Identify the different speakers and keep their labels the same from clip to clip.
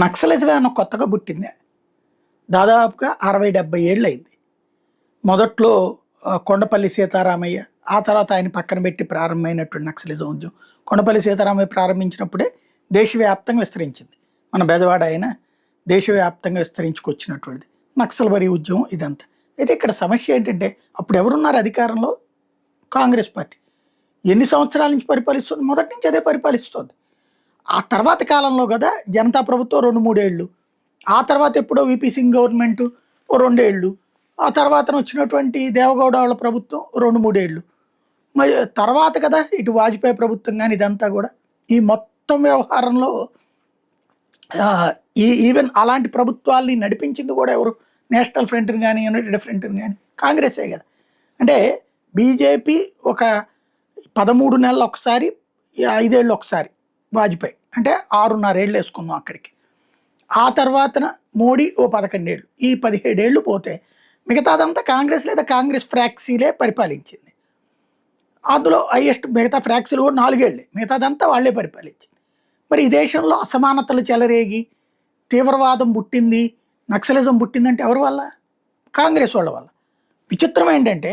Speaker 1: Naxalism ఏమన్నా కొత్తగా పుట్టిందే. దాదాపుగా 60-70 ఏళ్ళయింది. మొదట్లో కొండపల్లి సీతారామయ్య, ఆ తర్వాత ఆయన పక్కన పెట్టి ప్రారంభమైనటువంటి నక్సలిజం ఉద్యమం. కొండపల్లి సీతారామయ్య ప్రారంభించినప్పుడే దేశవ్యాప్తంగా విస్తరించింది. మన బెజవాడ అయినా దేశవ్యాప్తంగా విస్తరించుకొచ్చినటువంటిది నక్సల్బరీ ఉద్యమం ఇదంతా. అయితే ఇక్కడ సమస్య ఏంటంటే అప్పుడు ఎవరున్నారు అధికారంలో? కాంగ్రెస్ పార్టీ. ఎన్ని సంవత్సరాల నుంచి పరిపాలిస్తుంది? మొదటి నుంచి అదే పరిపాలిస్తుంది. ఆ తర్వాత కాలంలో కదా జనతా ప్రభుత్వం 2-3 ఏళ్ళు, ఆ తర్వాత ఎప్పుడో విపి సింగ్ గవర్నమెంట్ ఓ 2 ఏళ్ళు, ఆ తర్వాత వచ్చినటువంటి దేవగౌడ వాళ్ళ ప్రభుత్వం 2-3 ఏళ్ళు, మరి తర్వాత కదా ఇటు వాజ్పేయి ప్రభుత్వం కానీ ఇదంతా కూడా. ఈ మొత్తం వ్యవహారంలో ఈవెన్ అలాంటి ప్రభుత్వాల్ని నడిపించింది కూడా ఎవరు? నేషనల్ ఫ్రంట్ని కానీ యునైటెడ్ ఫ్రంట్ని కానీ కాంగ్రెసే కదా. అంటే బీజేపీ ఒక 13 నెలలు ఒకసారి, 5 ఏళ్ళు ఒకసారి వాజ్పేయి, అంటే 6.5 ఏళ్ళు వేసుకుందాం అక్కడికి. ఆ తర్వాతన మోడీ ఓ 11 ఏళ్ళు, ఈ 17 ఏళ్ళు పోతే మిగతాదంతా కాంగ్రెస్ లేదా కాంగ్రెస్ ఫ్రాక్సీలే పరిపాలించింది. అందులో హైయెస్ట్ మిగతా ఫ్రాక్సీలు కూడా 4 ఏళ్ళే, మిగతాదంతా వాళ్ళే పరిపాలించింది. మరి ఈ దేశంలో అసమానతలు చెలరేగి తీవ్రవాదం పుట్టింది, నక్సలిజం పుట్టిందంటే ఎవరి వల్ల? కాంగ్రెస్ వాళ్ళ వల్ల. విచిత్రం ఏంటంటే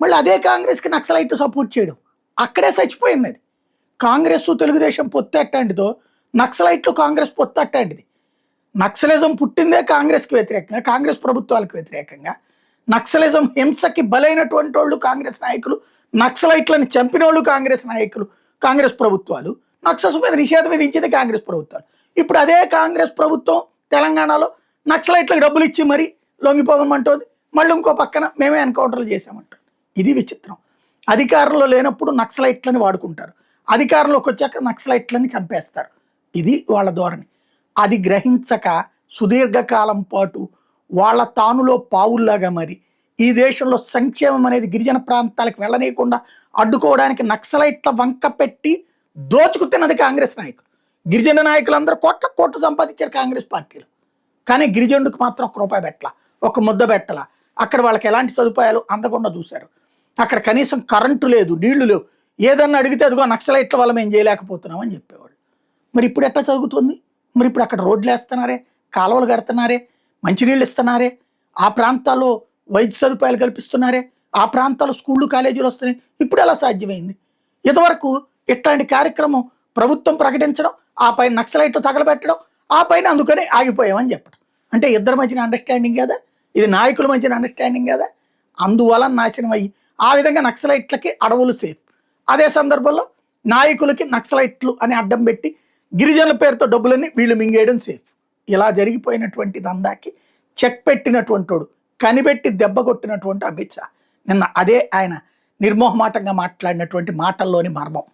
Speaker 1: మళ్ళీ అదే కాంగ్రెస్కి నక్సలైట్ సపోర్ట్ చేయడం, అక్కడే చచ్చిపోయింది అది. కాంగ్రెస్ తెలుగుదేశం పొత్తు అట్లాంటిదో నక్సలైట్లు కాంగ్రెస్ పొత్తు అట్లాంటిది. నక్సలిజం పుట్టిందే కాంగ్రెస్కి వ్యతిరేకంగా, కాంగ్రెస్ ప్రభుత్వాలకు వ్యతిరేకంగా. నక్సలిజం హింసకి బలైనటువంటి వాళ్ళు కాంగ్రెస్ నాయకులు, నక్సలైట్లను చంపిన వాళ్ళు కాంగ్రెస్ నాయకులు, కాంగ్రెస్ ప్రభుత్వాలు. నక్సల్స్ మీద నిషేధం విధించింది కాంగ్రెస్ ప్రభుత్వాలు. ఇప్పుడు అదే కాంగ్రెస్ ప్రభుత్వం తెలంగాణలో నక్సలైట్లకు డబ్బులు ఇచ్చి మరీ లొంగిపోమంటోంది, మళ్ళీ ఇంకో పక్కన మేమే ఎన్కౌంటర్లు చేసామంటారు. ఇది విచిత్రం. అధికారంలో లేనప్పుడు నక్సలైట్లని వాడుకుంటారు, అధికారంలోకి వచ్చాక నక్సలైట్లని చంపేస్తారు. ఇది వాళ్ళ ధోరణి. అది గ్రహించక సుదీర్ఘకాలం పాటు వాళ్ళ తానులో పావుల్లాగా మరి ఈ దేశంలో సంక్షేమం అనేది గిరిజన ప్రాంతాలకు వెళ్ళనీయకుండా అడ్డుకోవడానికి నక్సలైట్ల వంక పెట్టి దోచుకు తిన్నది కాంగ్రెస్ నాయకులు. గిరిజన నాయకులందరూ కోట్లు సంపాదించారు కాంగ్రెస్ పార్టీలో, కానీ గిరిజనుడికి మాత్రం ఒక్క రూపాయి పెట్టాల, ఒక ముద్ద పెట్టాల. అక్కడ వాళ్ళకి ఎలాంటి సదుపాయాలు అందకుండా చూశారు. అక్కడ కనీసం కరెంటు లేదు, నీళ్లు లేవు. ఏదన్నా అడిగితే అదిగో నక్సలైట్ల వల్ల మేము చేయలేకపోతున్నామని చెప్పేవాళ్ళు. మరి ఇప్పుడు ఎట్లా జరుగుతుంది? మరి ఇప్పుడు అక్కడ రోడ్లు వేస్తున్నారే, కాలువలు కడుతున్నారే, మంచినీళ్ళు ఇస్తున్నారే, ఆ ప్రాంతాల్లో వైద్య సదుపాయాలు కల్పిస్తున్నారే, ఆ ప్రాంతాల్లో స్కూళ్ళు కాలేజీలు వస్తున్నాయి. ఇప్పుడు ఎలా సాధ్యమైంది? ఇంతవరకు ఇట్లాంటి కార్యక్రమం ప్రభుత్వం ప్రకటించడం, ఆ పైన నక్సలైట్లు తగలబెట్టడం, ఆ పైన అందుకని ఆగిపోయామని చెప్పడం, అంటే ఇద్దరి మధ్యన అండర్స్టాండింగ్ కదా, ఇది నాయకుల మధ్యన అండర్స్టాండింగ్ కదా. అందువలన నాశనం అయ్యి ఆ విధంగా నక్సలైట్లకి అడవులు సేఫ్, అదే సందర్భంలో నాయకులకి నక్సలైట్లు అని అడ్డం పెట్టి గిరిజనుల పేరుతో డబ్బులని వీళ్ళు మింగేయడం సేఫ్. ఇలా జరిగిపోయినటువంటి దందాకి చెక్ పెట్టినటువంటి వాడు, కనిపెట్టి దెబ్బ కొట్టినటువంటి అమిత్ షా. నిన్న అదే ఆయన నిర్మోహమాటంగా మాట్లాడినటువంటి మాటల్లోని మర్మం.